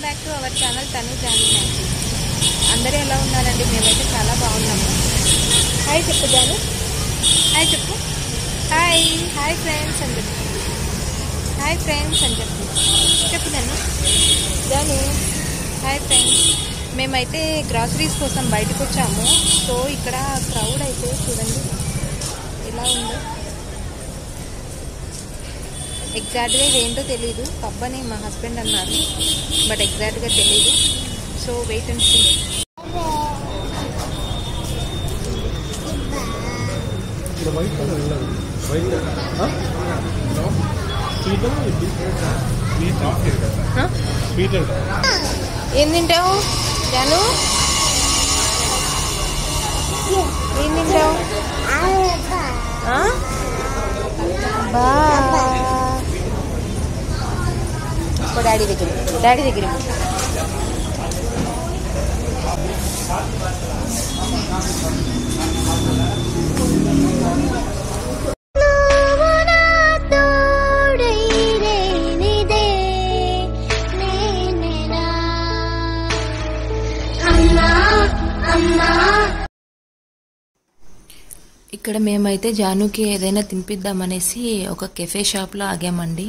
Back to our channel తను Janu magic. అందరూ ఎలా ఉన్నారండి? మేమైతే చాలా బాగున్నాము. హాయ్ చెప్పు జాను, హాయ్ చెప్పు. హాయ్ హాయ్ ఫ్రెండ్స్ అని చెప్పు, హాయ్ ఫ్రెండ్స్ అని చెప్పు. చెప్పు జాను. Janu hi friends. మేమైతే గ్రాసరీస్ కోసం బయటకు వచ్చాము. సో ఇక్కడ క్రౌడ్ అయితే చూడండి ఎలా ఉందో. ఎగ్జాక్ట్గా ఇదేంటో తెలీదు, పబ్ అని మా హస్బెండ్ అన్నారు, బట్ ఎగ్జాక్ట్గా తెలీదు. So wait and see. ఏం తింటావు జాను? ఏం తింటావు? డాడీ దగ్గర, డాడీ దగ్గర. ఇక్కడ మేమైతే జానుకి ఏదైనా తినిపిద్దామనేసి ఒక కెఫే షాప్లో ఆగామండి.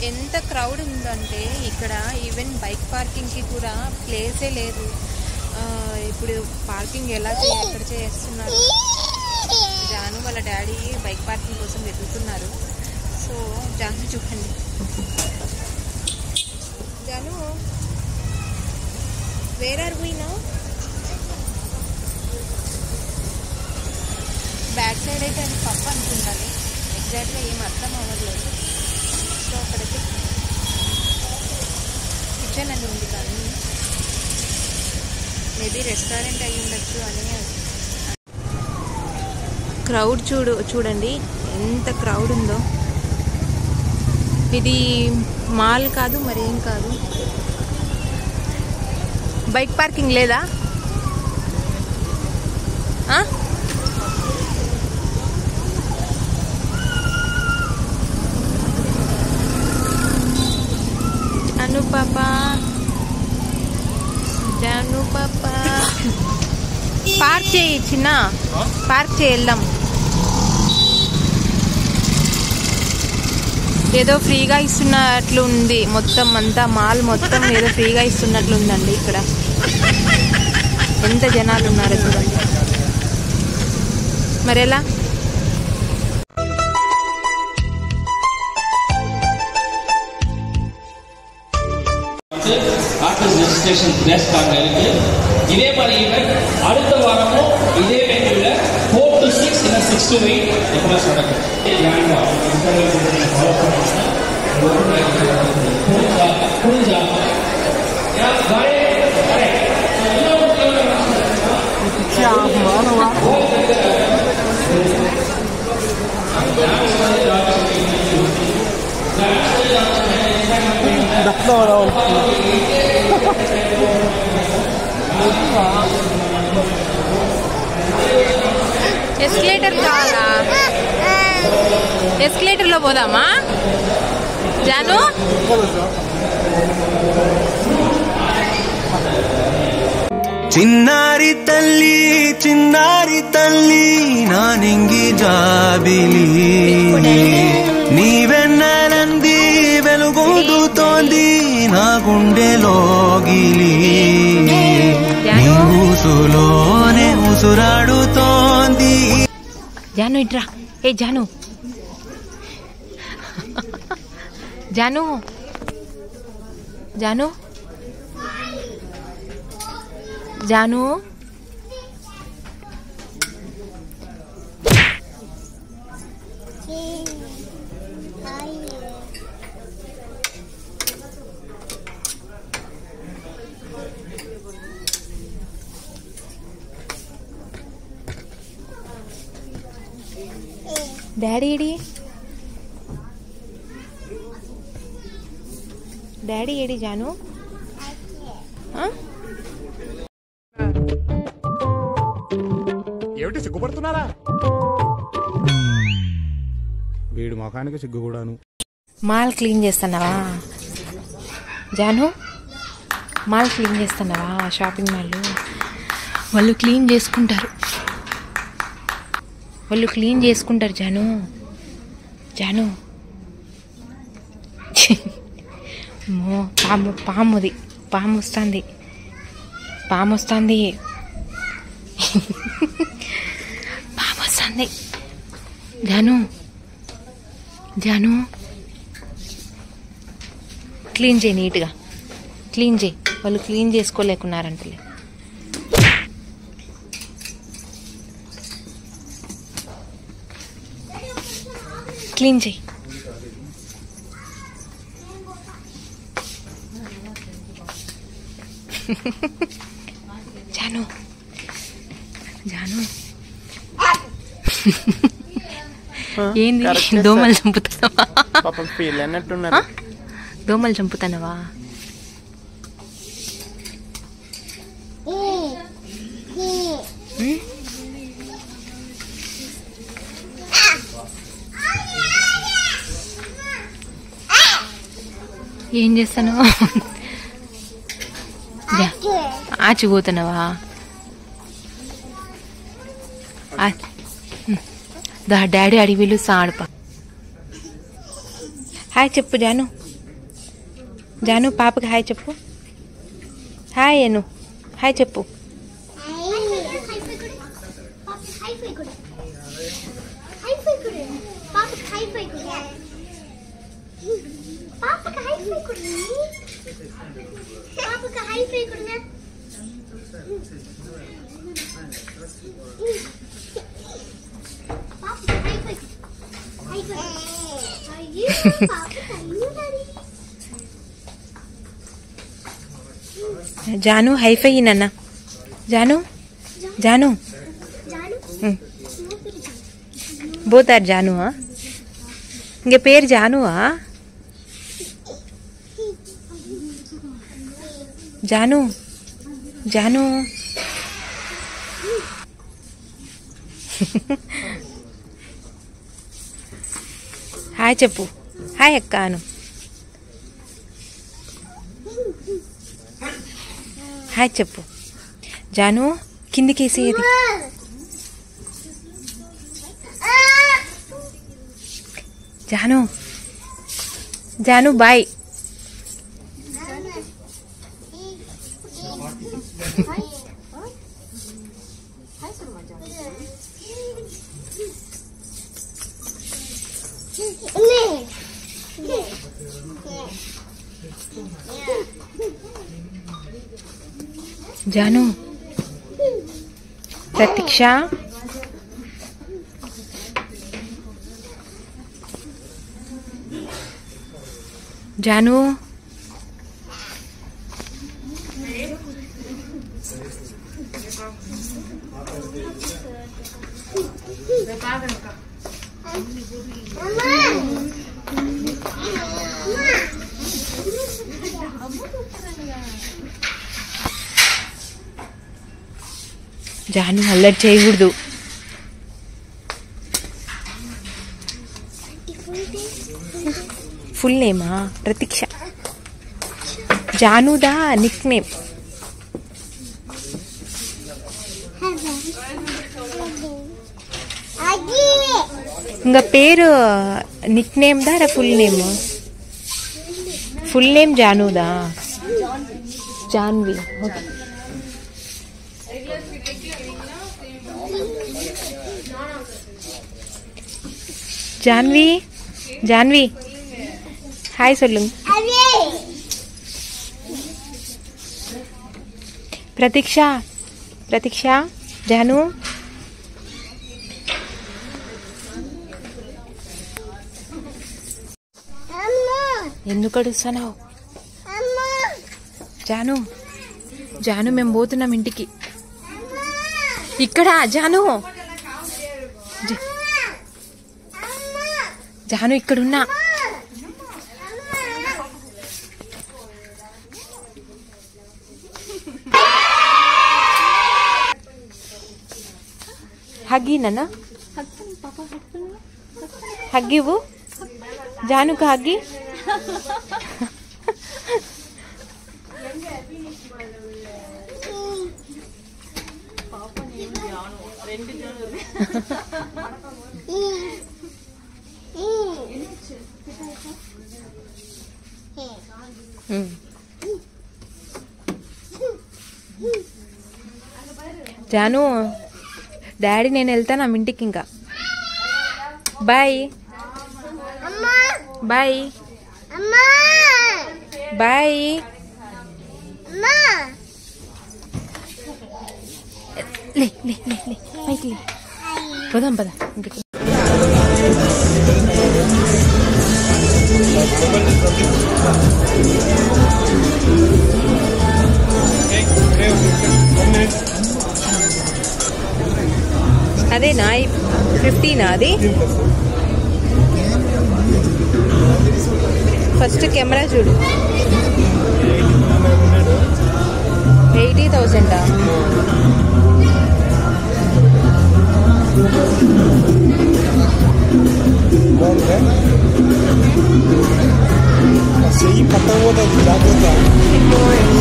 ఎంత క్రౌడ్ ఉందంటే ఇక్కడ ఈవెన్ బైక్ పార్కింగ్కి కూడా ప్లేసే లేదు. ఇప్పుడు పార్కింగ్ ఎక్కడ చేస్తున్నారు? జాను వాళ్ళ డాడీ బైక్ పార్కింగ్ కోసం వెతుకుతున్నారు. సో జాను చూడండి. Janu where are we now? Back side అయితే అది పప్పు అనుకుంటాను, ఎగ్జాక్ట్గా ఏం అర్థం అవ్వట్లేదు. సో అక్కడైతే కిచెన్ అని ఉంది, కానీ మేబీ రెస్టారెంట్ అయి ఉండొచ్చు అని. క్రౌడ్ చూడండి ఎంత క్రౌడ్ ఉందో. ఇది మాల్ కాదు, మరేం కాదు. బైక్ పార్కింగ్ లేదా? జాను పాపా, జాను పాపా పార్క్ చేయి, చిన్న పార్క్ చేద్దాం. ఏదో ఫ్రీగా ఇస్తున్నట్లు ఉంది, మొత్తం అంతా మాల్ మొత్తం ఏదో ఫ్రీగా ఇస్తున్నట్లు ఉందండి. ఇక్కడ ఎంత జనాలు ఉన్నారో చూడండి. మరెలా? ఆర్టిస్ట్ రిజిస్ట్రేషన్ చేస్తాను. ఇదే మన ఈవెంట్ அடுத்த వారము ఇదే వెన్యూల 4 to 6 ఇలా 6 to 8 ఎక్కడ సడక్ ఎస్కలేటర్ కావాలా? ఎస్కలేటర్ లో పోదామా జాను? చిన్నారి తల్లి నా నింగి జాబిలి, నీవెన్నెలంది వెలుగొందుతోంది నా గుండెలోగిలి, నీ ఊసులోనే ఉసురాడుతోంది. జాను ఇట్రా. ఏ జాను, జాను, జాను, జాను. డాడీ ఏడి? డాడీ ఏడి జాను? ఏమిటి సిగ్గుపడుతున్నారా? వీడి ముఖానికి సిగ్గు కూడాను. మాల్ క్లీన్ చేస్తున్నావా? జాను మాల్ క్లీన్ చేస్తున్నావా? షాపింగ్ మాల్ వాళ్ళు క్లీన్ చేసుకుంటారు, జాను. జాను పాముది, పాము వస్తుంది. పాము వస్తుంది జాను. క్లీన్ చేయి, నీట్గా క్లీన్ చేయి. వాళ్ళు క్లీన్ చేసుకోలేకున్నారంటలే. క్లీన్ చేయి. జాను ఏంది? దోమలు చంపుతున్నావా? దోమలు చంపుతున్నావా? ఏం చేస్తాను? ఆచిపోతున్నావా? డాడీ అడిగి పిలుస్తా ఆడపా. హాయ్ చెప్పు జాను. పాపకి హాయ్ చెప్పు. హాయ్ అను, హాయ్ చెప్పు. జాను హైఫై నాన్న. జాను పోతారు జానువా? ఇంక పేరు జానువా? జాను హాయ్ చెప్పు. హాయ్ అక్క అను. హాయ్ చెప్పు. జాను కిందికేసేది. జాను బాయ్. జాను ప్రతీక్ష జాను జాను అల్లరి చేయకూడదు. ఫుల్ నేమా? ప్రతీక్ష. జానుదా నిక్ నేమ్. ఇంకా పేరు నిక్ నేమ్ దా ఫుల్ నేమ్? ఫుల్ నేమ్ జానుదా? జాన్వి. ఓకే. జాన్వి హాయ్ சொல்லுங்க. ప్రతీక్ష జాను ఎందుకు అడుగుతున్నావు? జాను మేము పోతున్నాం ఇంటికి. ఇక్కడ జాను ఇక్కడున్నా. హగ్గి నాన్న, హగ్గివు. జానుకు హగ్గి. జాను డాడీ నేను వెళ్తాను ఆ ఇంటికి ఇంకా బాయ్ బాయ్ బాయ్ లే లే లే లే పైకి లే పోదాం పద ఇంటికి అదేనా 15 అది ఫస్ట్ కెమెరా చూడు 80,000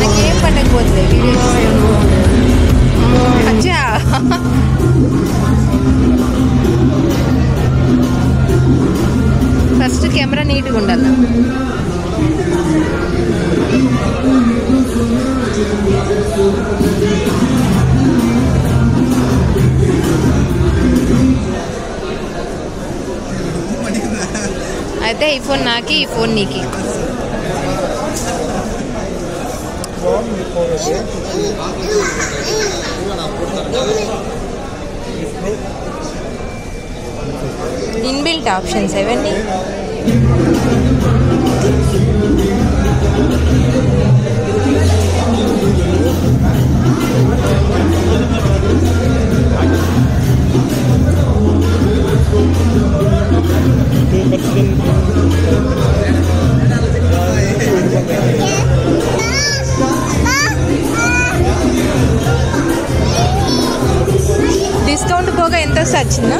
నాకేం పట్టకపోతుంది అచ్చా ఫస్ట్ కెమెరా నీట్గా ఉండాలి అయితే ఈ ఫోన్ నాకి ఈ ఫోన్ నీకి ఇన్బిల్ట్ ఆప్షన్స్ ఇవన్నీ డిస్కౌంట్ పోగా ఎంత వచ్చిందా